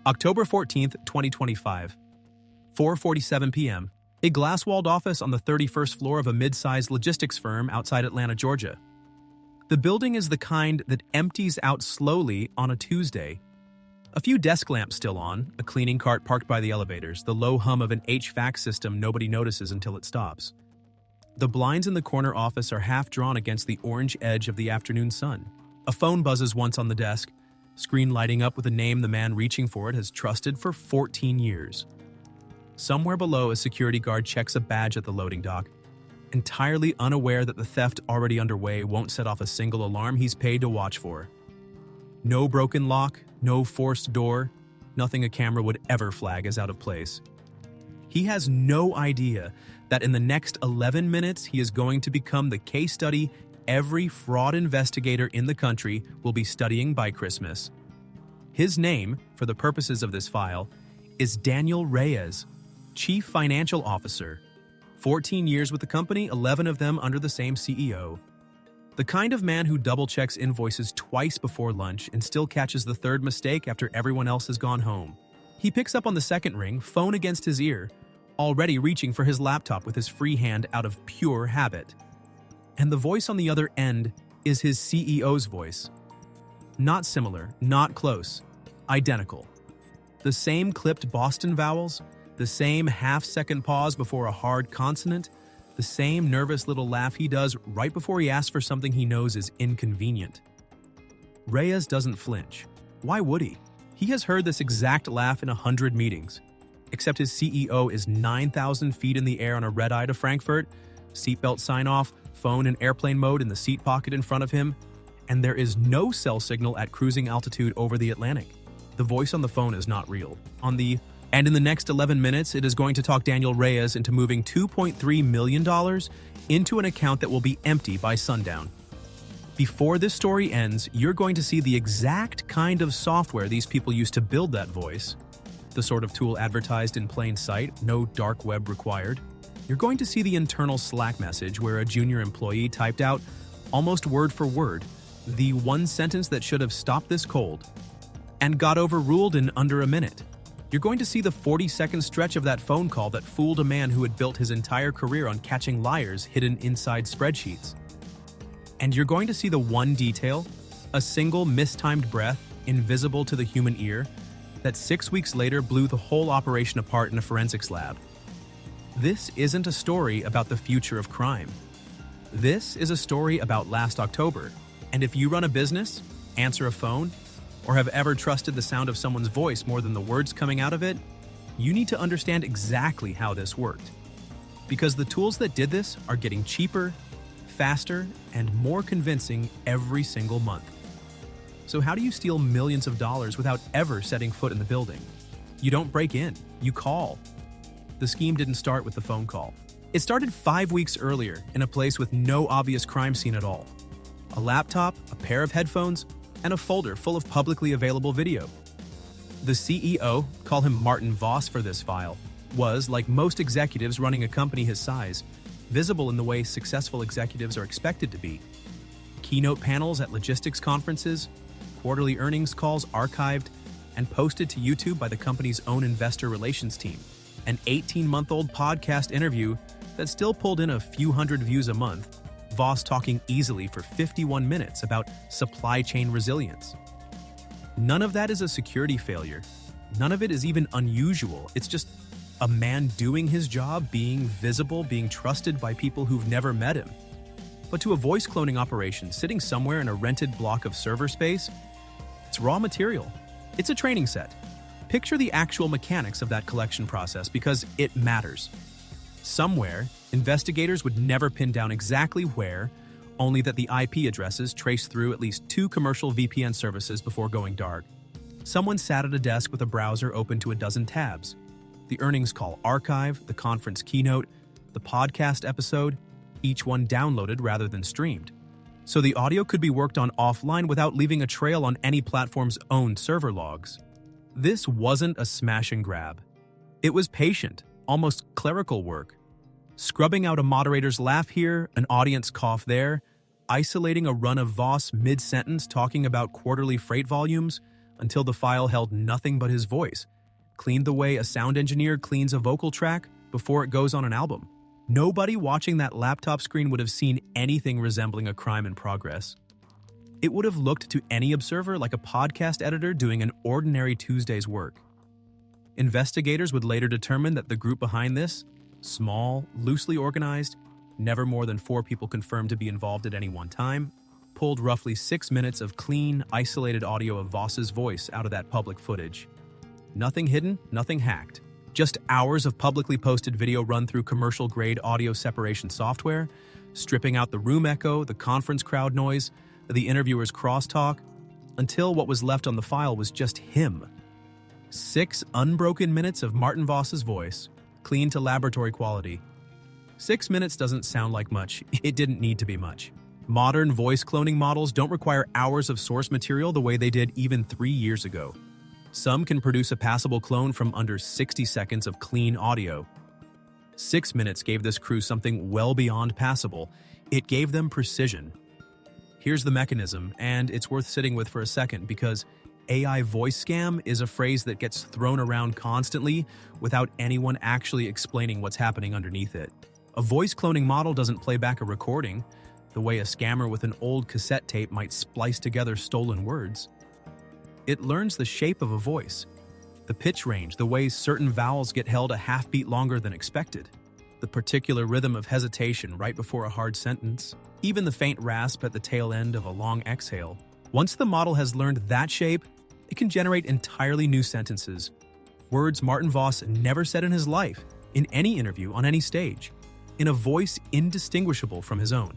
October 14th, 2025. 4:47 p.m. A glass-walled office on the 31st floor of a mid-sized logistics firm outside Atlanta, Georgia. The building is the kind that empties out slowly on a Tuesday. A few desk lamps still on, a cleaning cart parked by the elevators, the low hum of an HVAC system nobody notices until it stops. The blinds in the corner office are half drawn against the orange edge of the afternoon sun. A phone buzzes once on the desk, screen lighting up with a name the man reaching for it has trusted for 14 years. Somewhere below, a security guard checks a badge at the loading dock. Entirely unaware that the theft already underway won't set off a single alarm he's paid to watch for. No broken lock, no forced door, nothing a camera would ever flag as out of place. He has no idea that in the next 11 minutes he is going to become the case study every fraud investigator in the country will be studying by Christmas. His name, for the purposes of this file, is Daniel Reyes, Chief Financial Officer. 14 years with the company, 11 of them under the same CEO. The kind of man who double-checks invoices twice before lunch and still catches the third mistake after everyone else has gone home. He picks up on the second ring, phone against his ear, already reaching for his laptop with his free hand out of pure habit. And the voice on the other end is his CEO's voice. Not similar, not close, identical. The same clipped Boston vowels, the same half-second pause before a hard consonant, the same nervous little laugh he does right before he asks for something he knows is inconvenient. Reyes doesn't flinch. Why would he? He has heard this exact laugh in 100 meetings. Except his CEO is 9,000 feet in the air on a red-eye to Frankfurt, seatbelt sign-off, phone in airplane mode in the seat pocket in front of him, and there is no cell signal at cruising altitude over the Atlantic. The voice on the phone is not real. And in the next 11 minutes, it is going to talk Daniel Reyes into moving $2.3 million into an account that will be empty by sundown. Before this story ends, you're going to see the exact kind of software these people used to build that voice, the sort of tool advertised in plain sight, no dark web required. You're going to see the internal Slack message where a junior employee typed out, almost word for word, the one sentence that should have stopped this cold, and got overruled in under a minute. You're going to see the 40-second stretch of that phone call that fooled a man who had built his entire career on catching liars hidden inside spreadsheets. And you're going to see the one detail, a single mistimed breath, invisible to the human ear, that 6 weeks later blew the whole operation apart in a forensics lab. This isn't a story about the future of crime. This is a story about last October, and if you run a business, answer a phone, or have ever trusted the sound of someone's voice more than the words coming out of it, you need to understand exactly how this worked. Because the tools that did this are getting cheaper, faster, and more convincing every single month. So how do you steal millions of dollars without ever setting foot in the building? You don't break in, you call. The scheme didn't start with the phone call. It started 5 weeks earlier in a place with no obvious crime scene at all. A laptop, a pair of headphones, and a folder full of publicly available video. The CEO, call him Martin Voss for this file, was, like most executives running a company his size, visible in the way successful executives are expected to be. Keynote panels at logistics conferences, quarterly earnings calls archived and posted to YouTube by the company's own investor relations team. An 18-month-old podcast interview that still pulled in a few hundred views a month, Voss talking easily for 51 minutes about supply chain resilience. None of that is a security failure. None of it is even unusual. It's just a man doing his job, being visible, being trusted by people who've never met him. But to a voice cloning operation sitting somewhere in a rented block of server space, it's raw material. It's a training set. Picture the actual mechanics of that collection process because it matters. Somewhere, investigators would never pin down exactly where, only that the IP addresses traced through at least 2 commercial VPN services before going dark. Someone sat at a desk with a browser open to a dozen tabs. The earnings call archive, the conference keynote, the podcast episode, each one downloaded rather than streamed. So the audio could be worked on offline without leaving a trail on any platform's own server logs. This wasn't a smash and grab. It was patient, almost clerical work. Scrubbing out a moderator's laugh here, an audience cough there, isolating a run of Voss mid-sentence talking about quarterly freight volumes, until the file held nothing but his voice, cleaned the way a sound engineer cleans a vocal track before it goes on an album. Nobody watching that laptop screen would have seen anything resembling a crime in progress. It would have looked to any observer like a podcast editor doing an ordinary Tuesday's work. Investigators would later determine that the group behind this, small, loosely organized, never more than 4 people confirmed to be involved at any one time, pulled roughly 6 minutes of clean, isolated audio of Voss's voice out of that public footage. Nothing hidden, nothing hacked. Just hours of publicly posted video run through commercial-grade audio separation software, stripping out the room echo, the conference crowd noise, the interviewer's crosstalk, until what was left on the file was just him. 6 unbroken minutes of Martin Voss's voice, clean to laboratory quality. 6 minutes doesn't sound like much. It didn't need to be much. Modern voice cloning models don't require hours of source material the way they did even 3 years ago. Some can produce a passable clone from under 60 seconds of clean audio. 6 minutes gave this crew something well beyond passable. It gave them precision. Here's the mechanism, and it's worth sitting with for a second because AI voice scam is a phrase that gets thrown around constantly without anyone actually explaining what's happening underneath it. A voice cloning model doesn't play back a recording, the way a scammer with an old cassette tape might splice together stolen words. It learns the shape of a voice, the pitch range, the way certain vowels get held a half beat longer than expected, the particular rhythm of hesitation right before a hard sentence, even the faint rasp at the tail end of a long exhale. Once the model has learned that shape, it can generate entirely new sentences, words Martin Voss never said in his life, in any interview, on any stage, in a voice indistinguishable from his own.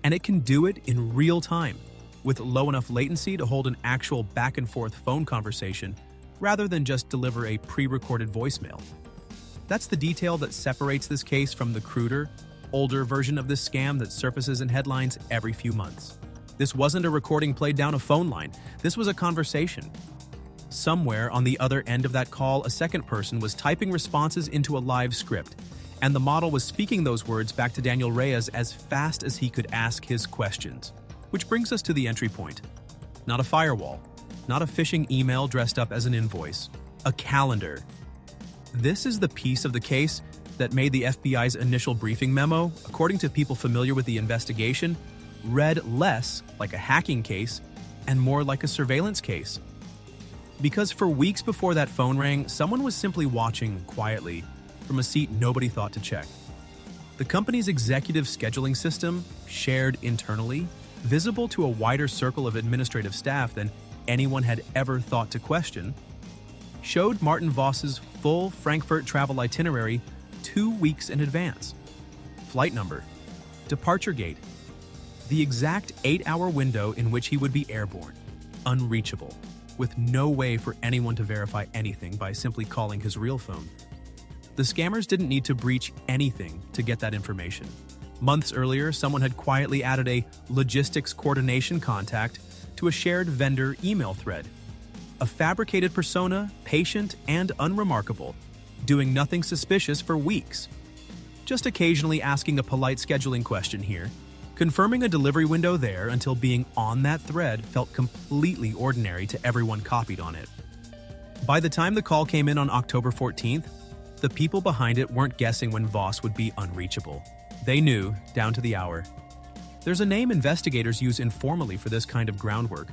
And it can do it in real time, with low enough latency to hold an actual back-and-forth phone conversation rather than just deliver a pre-recorded voicemail. That's the detail that separates this case from the cruder, older version of this scam that surfaces in headlines every few months. This wasn't a recording played down a phone line. This was a conversation. Somewhere on the other end of that call, a second person was typing responses into a live script, and the model was speaking those words back to Daniel Reyes as fast as he could ask his questions. Which brings us to the entry point. Not a firewall, not a phishing email dressed up as an invoice, a calendar. This is the piece of the case that made the FBI's initial briefing memo, according to people familiar with the investigation, read less like a hacking case and more like a surveillance case. Because for weeks before that phone rang, someone was simply watching quietly from a seat nobody thought to check. The company's executive scheduling system, shared internally, visible to a wider circle of administrative staff than anyone had ever thought to question, showed Martin Voss's full Frankfurt travel itinerary 2 weeks in advance. Flight number, departure gate, the exact 8-hour window in which he would be airborne, unreachable, with no way for anyone to verify anything by simply calling his real phone. The scammers didn't need to breach anything to get that information. Months earlier, someone had quietly added a logistics coordination contact to a shared vendor email thread. A fabricated persona, patient and unremarkable, doing nothing suspicious for weeks. Just occasionally asking a polite scheduling question here, confirming a delivery window there until being on that thread felt completely ordinary to everyone copied on it. By the time the call came in on October 14th, the people behind it weren't guessing when Voss would be unreachable. They knew, down to the hour. There's a name investigators use informally for this kind of groundwork,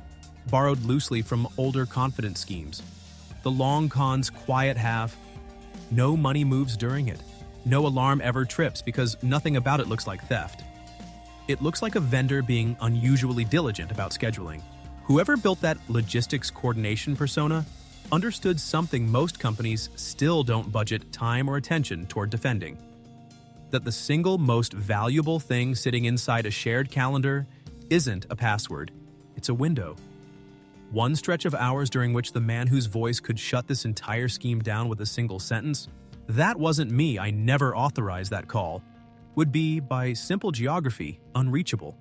borrowed loosely from older confidence schemes. The long con's quiet half. No money moves during it. No alarm ever trips because nothing about it looks like theft. It looks like a vendor being unusually diligent about scheduling. Whoever built that logistics coordination persona understood something most companies still don't budget time or attention toward defending. That the single most valuable thing sitting inside a shared calendar isn't a password, it's a window. One stretch of hours during which the man whose voice could shut this entire scheme down with a single sentence, "That wasn't me, I never authorized that call," would be, by simple geography, unreachable.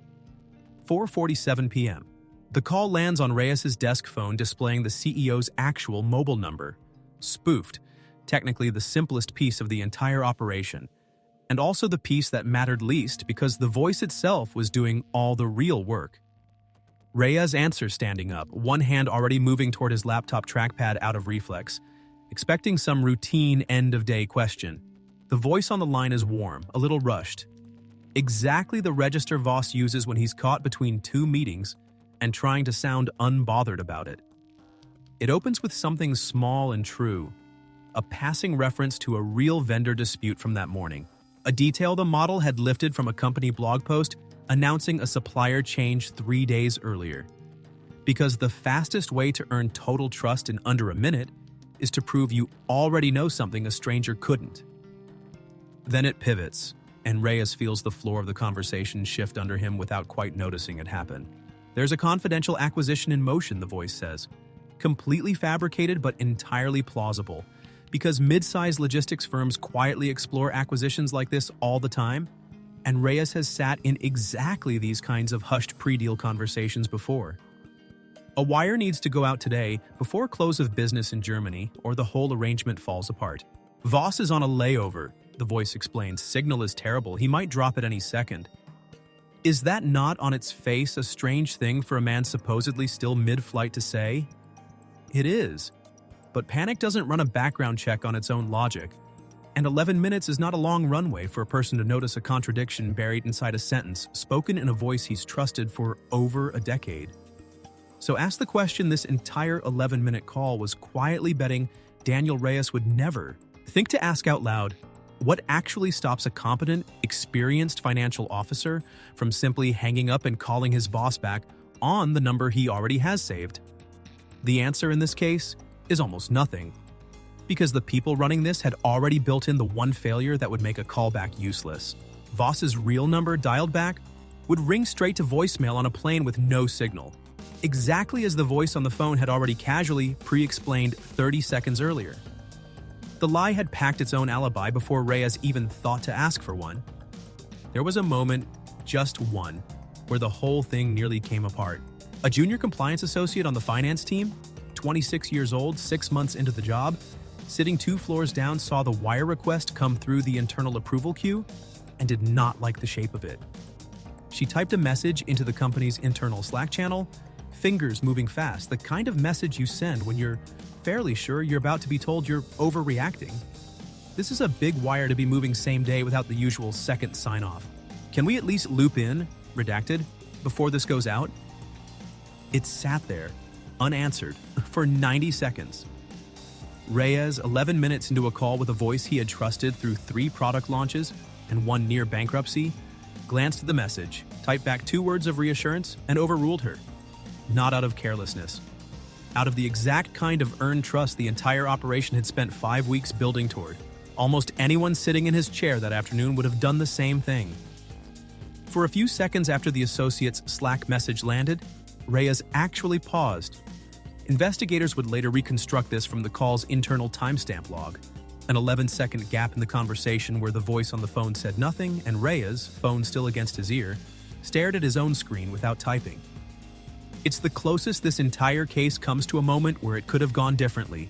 4:47 p.m. The call lands on Reyes' desk phone displaying the CEO's actual mobile number. Spoofed, technically the simplest piece of the entire operation. And also the piece that mattered least because the voice itself was doing all the real work. Reyes answers standing up, one hand already moving toward his laptop trackpad out of reflex, expecting some routine end-of-day question. The voice on the line is warm, a little rushed. Exactly the register Voss uses when he's caught between two meetings and trying to sound unbothered about it. It opens with something small and true, a passing reference to a real vendor dispute from that morning, a detail the model had lifted from a company blog post announcing a supplier change 3 days earlier. Because the fastest way to earn total trust in under a minute is to prove you already know something a stranger couldn't. Then it pivots, and Reyes feels the floor of the conversation shift under him without quite noticing it happen. There's a confidential acquisition in motion, the voice says. Completely fabricated but entirely plausible. Because mid-sized logistics firms quietly explore acquisitions like this all the time, and Reyes has sat in exactly these kinds of hushed pre-deal conversations before. A wire needs to go out today before close of business in Germany, or the whole arrangement falls apart. Voss is on a layover, the voice explains. Signal is terrible, he might drop at any second. Is that not on its face a strange thing for a man supposedly still mid-flight to say? It is. But panic doesn't run a background check on its own logic. And 11 minutes is not a long runway for a person to notice a contradiction buried inside a sentence spoken in a voice he's trusted for over a decade. So ask the question this entire 11-minute call was quietly betting Daniel Reyes would never think to ask out loud. What actually stops a competent, experienced financial officer from simply hanging up and calling his boss back on the number he already has saved? The answer in this case is almost nothing. Because the people running this had already built in the one failure that would make a callback useless. Voss's real number dialed back would ring straight to voicemail on a plane with no signal, exactly as the voice on the phone had already casually pre-explained 30 seconds earlier. The lie had packed its own alibi before Reyes even thought to ask for one. There was a moment, just one, where the whole thing nearly came apart. A junior compliance associate on the finance team, 26 years old, 6 months into the job, sitting 2 floors down, saw the wire request come through the internal approval queue and did not like the shape of it. She typed a message into the company's internal Slack channel, fingers moving fast, the kind of message you send when you're fairly sure you're about to be told you're overreacting. This is a big wire to be moving same day without the usual second sign-off. Can we at least loop in, redacted, before this goes out? It sat there, unanswered, for 90 seconds. Reyes, 11 minutes into a call with a voice he had trusted through 3 product launches and 1 near bankruptcy, glanced at the message, typed back 2 words of reassurance, and overruled her. Not out of carelessness. Out of the exact kind of earned trust the entire operation had spent 5 weeks building toward. Almost anyone sitting in his chair that afternoon would have done the same thing. For a few seconds after the associate's Slack message landed, Reyes actually paused. Investigators would later reconstruct this from the call's internal timestamp log, an 11-second gap in the conversation where the voice on the phone said nothing and Reyes, phone still against his ear, stared at his own screen without typing. It's the closest this entire case comes to a moment where it could have gone differently.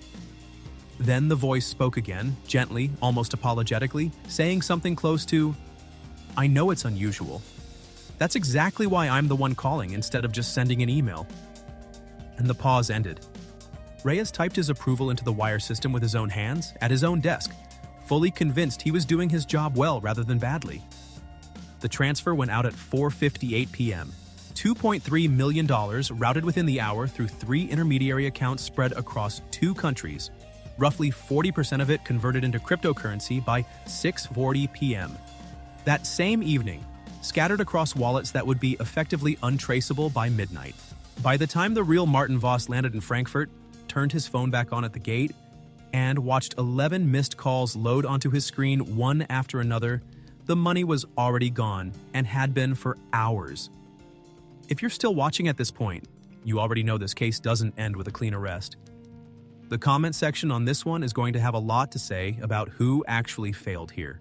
Then the voice spoke again, gently, almost apologetically, saying something close to, "I know it's unusual. That's exactly why I'm the one calling instead of just sending an email." And the pause ended. Reyes typed his approval into the wire system with his own hands, at his own desk, fully convinced he was doing his job well rather than badly. The transfer went out at 4:58 p.m. $2.3 million routed within the hour through 3 intermediary accounts spread across 2 countries. Roughly 40% of it converted into cryptocurrency by 6:40 p.m. That same evening, scattered across wallets that would be effectively untraceable by midnight. By the time the real Martin Voss landed in Frankfurt, turned his phone back on at the gate, and watched 11 missed calls load onto his screen one after another, the money was already gone and had been for hours. If you're still watching at this point, you already know this case doesn't end with a clean arrest. The comment section on this one is going to have a lot to say about who actually failed here.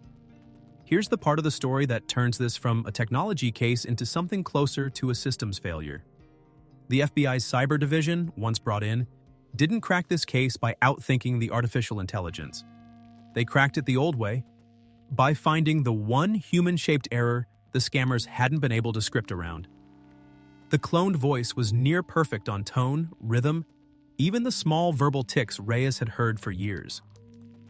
Here's the part of the story that turns this from a technology case into something closer to a systems failure. The FBI's cyber division, once brought in, didn't crack this case by outthinking the artificial intelligence. They cracked it the old way, by finding the one human-shaped error the scammers hadn't been able to script around. The cloned voice was near perfect on tone, rhythm, even the small verbal tics Reyes had heard for years.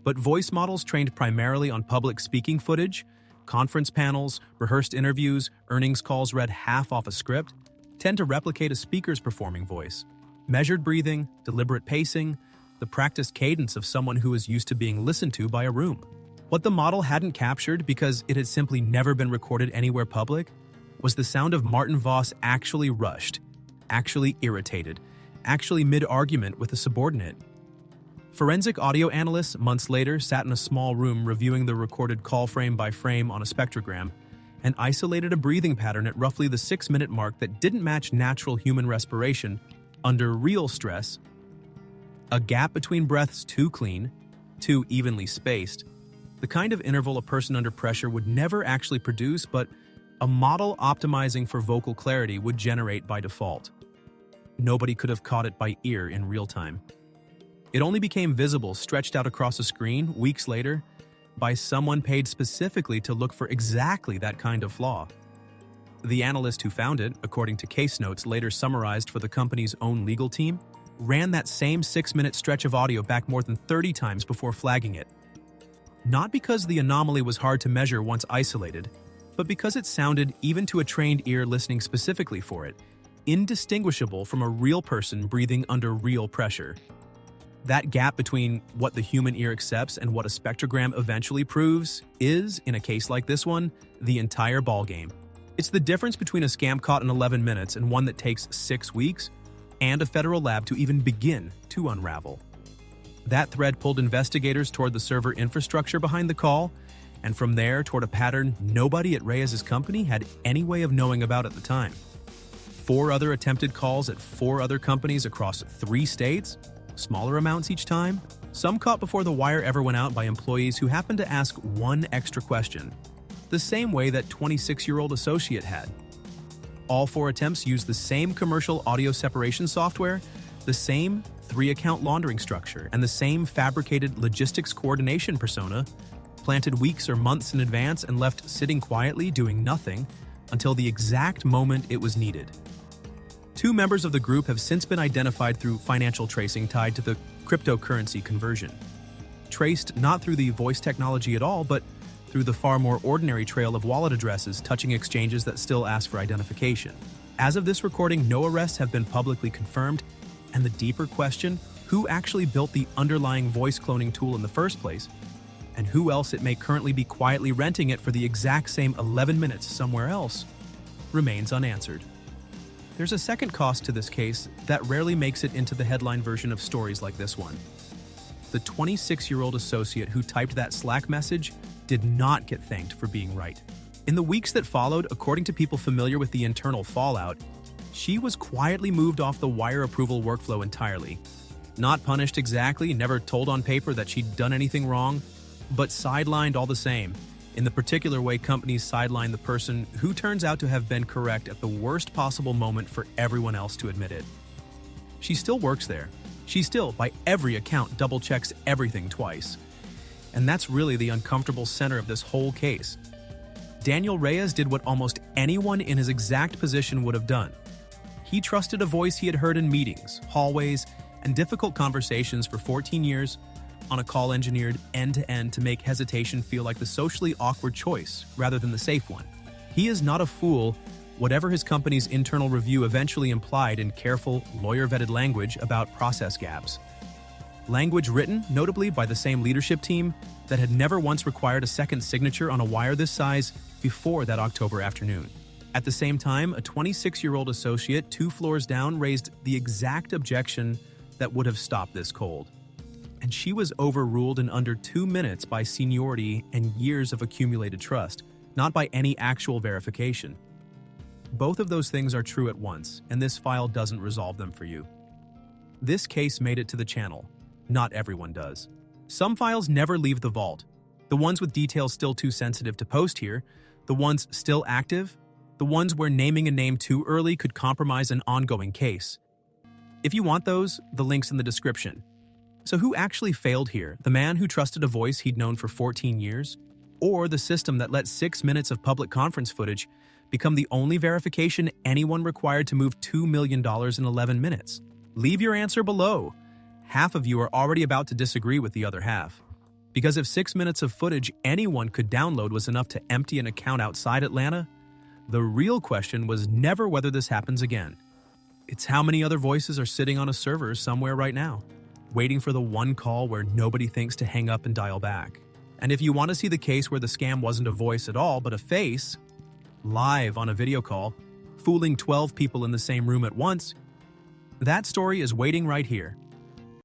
But voice models trained primarily on public speaking footage, conference panels, rehearsed interviews, earnings calls read half off a script, tend to replicate a speaker's performing voice. Measured breathing, deliberate pacing, the practiced cadence of someone who is used to being listened to by a room. What the model hadn't captured, because it had simply never been recorded anywhere public, was the sound of Martin Voss actually rushed, actually irritated, actually mid-argument with a subordinate. Forensic audio analysts months later sat in a small room reviewing the recorded call frame by frame on a spectrogram and isolated a breathing pattern at roughly the 6-minute mark that didn't match natural human respiration under real stress. A gap between breaths too clean, too evenly spaced, the kind of interval a person under pressure would never actually produce, but a model optimizing for vocal clarity would generate by default. Nobody could have caught it by ear in real time. It only became visible, stretched out across a screen, weeks later, by someone paid specifically to look for exactly that kind of flaw. The analyst who found it, according to case notes later summarized for the company's own legal team, ran that same 6-minute stretch of audio back more than 30 times before flagging it. Not because the anomaly was hard to measure once isolated, but because it sounded, even to a trained ear listening specifically for it, indistinguishable from a real person breathing under real pressure. That gap between what the human ear accepts and what a spectrogram eventually proves is, in a case like this one, the entire ballgame. It's the difference between a scam caught in 11 minutes and one that takes 6 weeks, and a federal lab to even begin to unravel. That thread pulled investigators toward the server infrastructure behind the call, and from there toward a pattern nobody at Reyes' company had any way of knowing about at the time. 4 other attempted calls at 4 other companies across 3 states, smaller amounts each time, some caught before the wire ever went out by employees who happened to ask one extra question, the same way that 26-year-old associate had. All 4 attempts used the same commercial audio separation software, the same 3-account laundering structure, and the same fabricated logistics coordination persona, planted weeks or months in advance and left sitting quietly doing nothing until the exact moment it was needed. 2 members of the group have since been identified through financial tracing tied to the cryptocurrency conversion. Traced not through the voice technology at all, but through the far more ordinary trail of wallet addresses touching exchanges that still ask for identification. As of this recording, no arrests have been publicly confirmed, and the deeper question, who actually built the underlying voice cloning tool in the first place, and who else it may currently be quietly renting it for the exact same 11 minutes somewhere else, remains unanswered. There's a second cost to this case that rarely makes it into the headline version of stories like this one. The 26-year-old associate who typed that Slack message did not get thanked for being right. In the weeks that followed, according to people familiar with the internal fallout, she was quietly moved off the wire approval workflow entirely. Not punished exactly, never told on paper that she'd done anything wrong, but sidelined all the same, in the particular way companies sideline the person who turns out to have been correct at the worst possible moment for everyone else to admit it. She still works there. She still, by every account, double-checks everything twice. And that's really the uncomfortable center of this whole case. Daniel Reyes did what almost anyone in his exact position would have done. He trusted a voice he had heard in meetings, hallways, and difficult conversations for 14 years, on a call engineered end-to-end to make hesitation feel like the socially awkward choice rather than the safe one. He is not a fool, whatever his company's internal review eventually implied in careful, lawyer-vetted language about process gaps. Language written, notably by the same leadership team, that had never once required a second signature on a wire this size before that October afternoon. At the same time, a 26-year-old associate 2 floors down raised the exact objection that would have stopped this cold. And she was overruled in under 2 minutes by seniority and years of accumulated trust, not by any actual verification. Both of those things are true at once, and this file doesn't resolve them for you. This case made it to the channel. Not everyone does. Some files never leave the vault. The ones with details still too sensitive to post here, the ones still active, the ones where naming a name too early could compromise an ongoing case. If you want those, the link's in the description. So who actually failed here? The man who trusted a voice he'd known for 14 years? Or the system that let 6 minutes of public conference footage become the only verification anyone required to move $2 million in 11 minutes? Leave your answer below. Half of you are already about to disagree with the other half. Because if 6 minutes of footage anyone could download was enough to empty an account outside Atlanta, the real question was never whether this happens again. It's how many other voices are sitting on a server somewhere right now, waiting for the one call where nobody thinks to hang up and dial back. And if you want to see the case where the scam wasn't a voice at all but a face, live on a video call, fooling 12 people in the same room at once, that story is waiting right here.